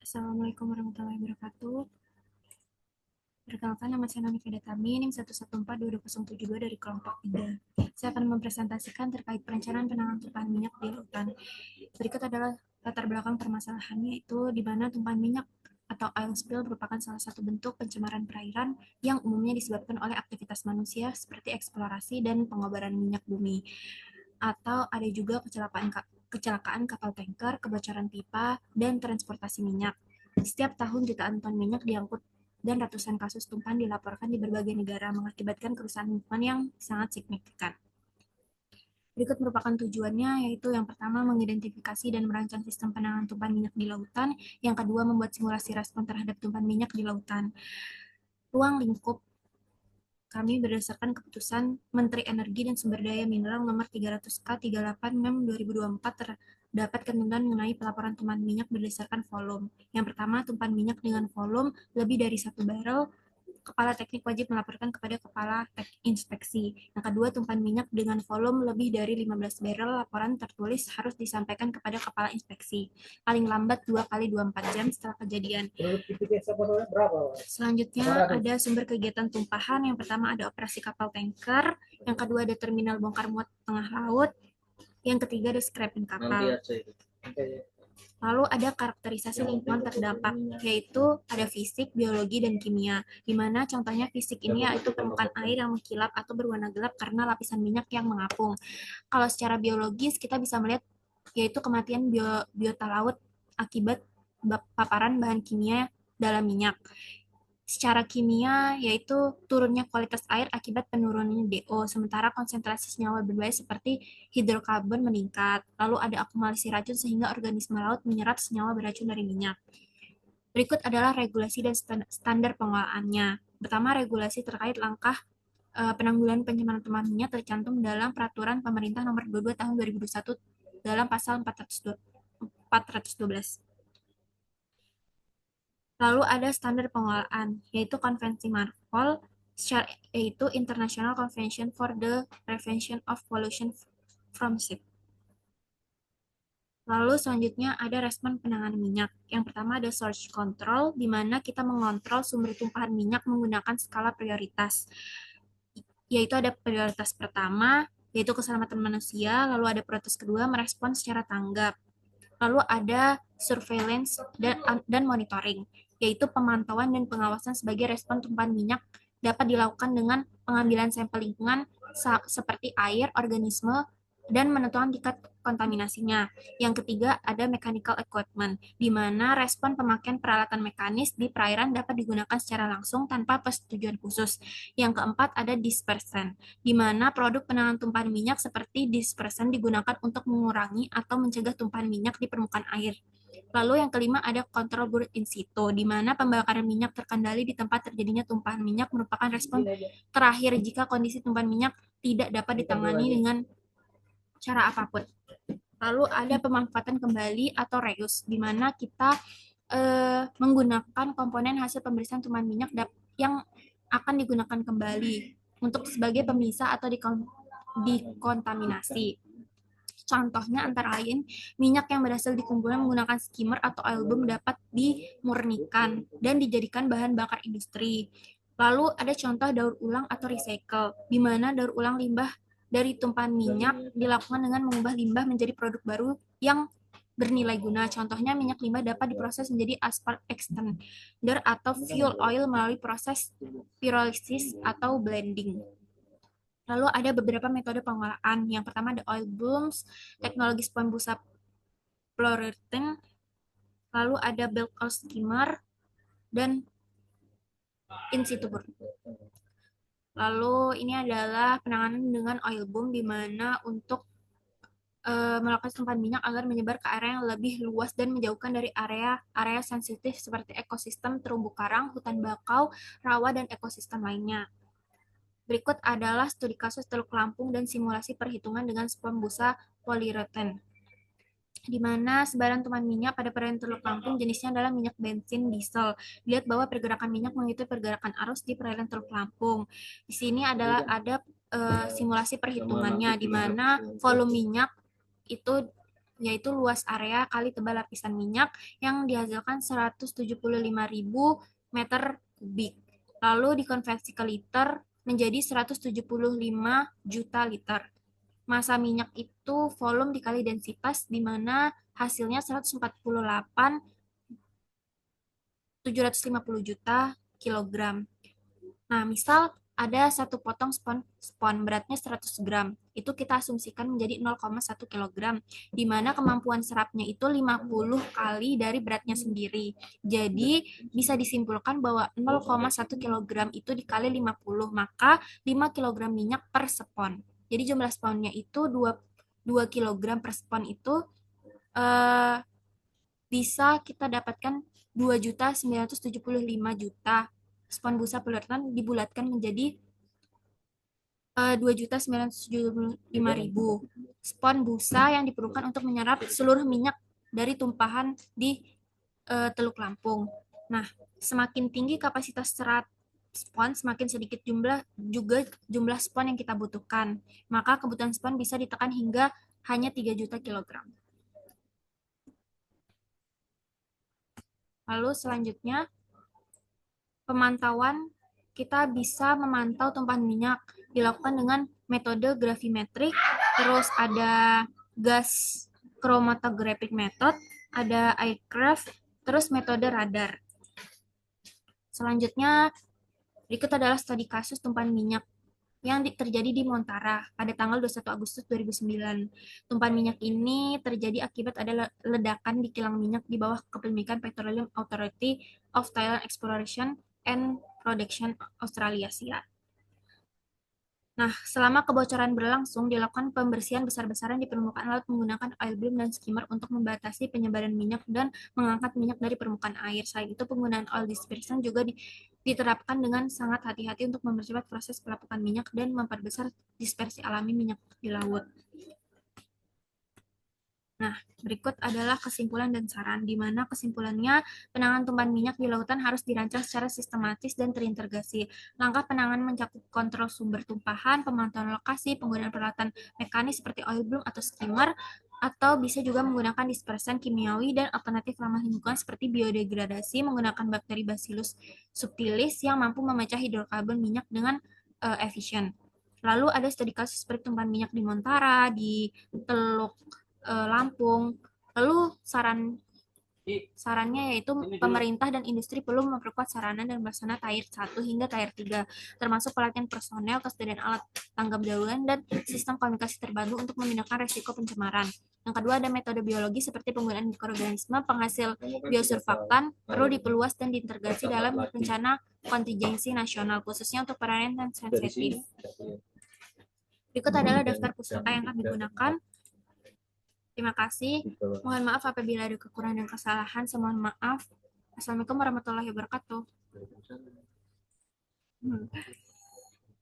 Assalamualaikum warahmatullahi wabarakatuh. Perkenalkan, nama saya Nani Vedatami, NIM 114227072 dari kelompok 3. Saya akan mempresentasikan terkait perencanaan penanganan tumpahan minyak di lautan. Berikut adalah latar belakang permasalahannya, yaitu di mana tumpahan minyak atau oil spill merupakan salah satu bentuk pencemaran perairan yang umumnya disebabkan oleh aktivitas manusia seperti eksplorasi dan pengobaran minyak bumi. Atau ada juga kecelakaan kapal tanker, kebocoran pipa, dan transportasi minyak. Setiap tahun jutaan ton minyak diangkut dan ratusan kasus tumpahan dilaporkan di berbagai negara mengakibatkan kerusakan lingkungan yang sangat signifikan. Berikut merupakan tujuannya, yaitu yang pertama mengidentifikasi dan merancang sistem penanganan tumpahan minyak di lautan, yang kedua membuat simulasi respon terhadap tumpahan minyak di lautan. Ruang lingkup kami berdasarkan keputusan Menteri Energi dan Sumber Daya Mineral nomor 300K 38 MEM 2024 terdapat ketentuan mengenai pelaporan tumpahan minyak berdasarkan volume. Yang pertama, tumpahan minyak dengan volume lebih dari 1 barrel Kepala teknik wajib melaporkan kepada Kepala Inspeksi. Yang kedua, tumpahan minyak dengan volume lebih dari 15 barrel, laporan tertulis harus disampaikan kepada Kepala Inspeksi. Paling lambat 2 kali 24 jam setelah kejadian. Selanjutnya ada sumber kegiatan tumpahan. Yang pertama ada operasi kapal tanker. Yang kedua ada terminal bongkar muat tengah laut. Yang ketiga ada scrapping kapal. Lalu ada karakterisasi lingkungan terdampak, yaitu ada fisik, biologi, dan kimia, di mana contohnya fisik ini yaitu permukaan air yang mengkilap atau berwarna gelap karena lapisan minyak yang mengapung. Kalau secara biologis, kita bisa melihat yaitu kematian biota laut akibat paparan bahan kimia dalam minyak. Secara kimia, yaitu turunnya kualitas air akibat penurunan DO, sementara konsentrasi senyawa berbahaya seperti hidrokarbon meningkat. Lalu ada akumulasi racun sehingga organisme laut menyerap senyawa beracun dari minyak. Berikut adalah regulasi dan standar pengolahannya. Pertama, regulasi terkait langkah penanggulangan pencemaran tumpahan minyak tercantum dalam Peraturan Pemerintah Nomor 22 Tahun 2021 dalam pasal 412. Lalu ada standar pengelolaan, yaitu konvensi Marpol, yaitu International Convention for the Prevention of Pollution from Ship. Lalu selanjutnya ada respon penanganan minyak. Yang pertama ada source control, di mana kita mengontrol sumber tumpahan minyak menggunakan skala prioritas. Yaitu ada prioritas pertama, yaitu keselamatan manusia, lalu ada prioritas kedua, merespon secara tanggap. Lalu ada surveillance dan monitoring, yaitu pemantauan dan pengawasan sebagai respon tumpahan minyak dapat dilakukan dengan pengambilan sampel lingkungan seperti air, organisme, dan menentukan tingkat kontaminasinya. Yang ketiga, ada mechanical equipment, di mana respon pemakaian peralatan mekanis di perairan dapat digunakan secara langsung tanpa persetujuan khusus. Yang keempat, ada dispersen, di mana produk penanganan tumpahan minyak seperti dispersen digunakan untuk mengurangi atau mencegah tumpahan minyak di permukaan air. Lalu yang kelima ada kontrol buruk in situ, di mana pembakaran minyak terkendali di tempat terjadinya tumpahan minyak merupakan respon terakhir jika kondisi tumpahan minyak tidak dapat ditangani dengan cara apapun. Lalu ada pemanfaatan kembali atau reuse, di mana kita menggunakan komponen hasil pemeriksaan tumpahan minyak yang akan digunakan kembali untuk sebagai pemisah atau dikontaminasi. Contohnya antara lain minyak yang berhasil dikumpulkan menggunakan skimmer atau oil boom dapat dimurnikan dan dijadikan bahan bakar industri. Lalu ada contoh daur ulang atau recycle, di mana daur ulang limbah dari tumpahan minyak dilakukan dengan mengubah limbah menjadi produk baru yang bernilai guna. Contohnya minyak limbah dapat diproses menjadi asphalt extender atau fuel oil melalui proses pyrolysis atau blending. Lalu ada beberapa metode pengolahan. Yang pertama ada oil booms, teknologi spon busa Floritin, lalu ada bulk oil skimmer, dan in situ burn. Lalu ini adalah penanganan dengan oil boom, di mana untuk melakukan tumpahan minyak agar menyebar ke area yang lebih luas dan menjauhkan dari area sensitif seperti ekosistem terumbu karang, hutan bakau, rawa, dan ekosistem lainnya. Berikut adalah studi kasus Teluk Lampung dan simulasi perhitungan dengan spon busa poliureten, di mana sebaran tumpahan minyak pada perairan Teluk Lampung jenisnya adalah minyak bensin diesel. Dilihat bahwa pergerakan minyak mengikuti pergerakan arus di perairan Teluk Lampung. Di sini adalah ada simulasi perhitungannya, di mana volume minyak itu yaitu luas area kali tebal lapisan minyak yang dihasilkan 175.000 meter kubik. Lalu dikonversi ke liter menjadi 175 juta liter. Massa minyak itu volume dikali densitas, di mana hasilnya 148.750 juta kilogram. Nah, misal ada satu potong spon beratnya 100 gram. Itu kita asumsikan menjadi 0,1 kilogram, di mana kemampuan serapnya itu 50 kali dari beratnya sendiri. Jadi, bisa disimpulkan bahwa 0,1 kilogram itu dikali 50, maka 5 kilogram minyak per spon. Jadi, jumlah sponnya itu 2 kilogram per spon itu eh, bisa kita dapatkan 2.975.000 spon busa poliuretan dibulatkan menjadi 2.975.000 spon busa yang diperlukan untuk menyerap seluruh minyak dari tumpahan di Teluk Lampung. Nah, semakin tinggi kapasitas serat spon, semakin sedikit jumlah spon yang kita butuhkan. Maka kebutuhan spon bisa ditekan hingga hanya 3 juta kilogram. Lalu selanjutnya, pemantauan, kita bisa memantau tumpahan minyak dilakukan dengan metode gravimetrik, terus ada gas chromatographic method, ada aircraft, terus metode radar. Selanjutnya, berikut adalah studi kasus tumpahan minyak yang terjadi di Montara pada tanggal 21 Agustus 2009. Tumpahan minyak ini terjadi akibat ada ledakan di kilang minyak di bawah kepemilikan Petroleum Authority of Thailand Exploration and Production Australia SIA. Nah, selama kebocoran berlangsung, dilakukan pembersihan besar-besaran di permukaan laut menggunakan oil bloom dan skimmer untuk membatasi penyebaran minyak dan mengangkat minyak dari permukaan air. Selain itu, penggunaan oil dispersion juga diterapkan dengan sangat hati-hati untuk mempercepat proses pelapukan minyak dan memperbesar dispersi alami minyak di laut. Nah, berikut adalah kesimpulan dan saran, di mana kesimpulannya penanganan tumpahan minyak di lautan harus dirancang secara sistematis dan terintegrasi. Langkah penanganan mencakup kontrol sumber tumpahan, pemantauan lokasi, penggunaan peralatan mekanis seperti oil bloom atau skimmer, atau bisa juga menggunakan dispersan kimiawi dan alternatif ramah lingkungan seperti biodegradasi menggunakan bakteri Bacillus subtilis yang mampu memecah hidrokarbon minyak dengan efisien. Lalu ada studi kasus seperti tumpahan minyak di Montara, di Teluk Lampung. Lalu sarannya yaitu pemerintah dan industri perlu memperkuat sarana dan prasarana Tier 1 hingga Tier 3, termasuk pelatihan personel, kesediaan alat tanggap darurat, dan sistem komunikasi terpadu untuk memindahkan resiko pencemaran. Yang kedua, ada metode biologi seperti penggunaan mikroorganisme penghasil biosurfaktan perlu diperluas dan diintegrasi dalam rencana kontingensi nasional, khususnya untuk perairan yang sensitif. Berikut adalah daftar pusaka yang akan digunakan. Terima kasih. Mohon maaf apabila ada kekurangan dan kesalahan. Saya mohon maaf. Assalamualaikum warahmatullahi wabarakatuh.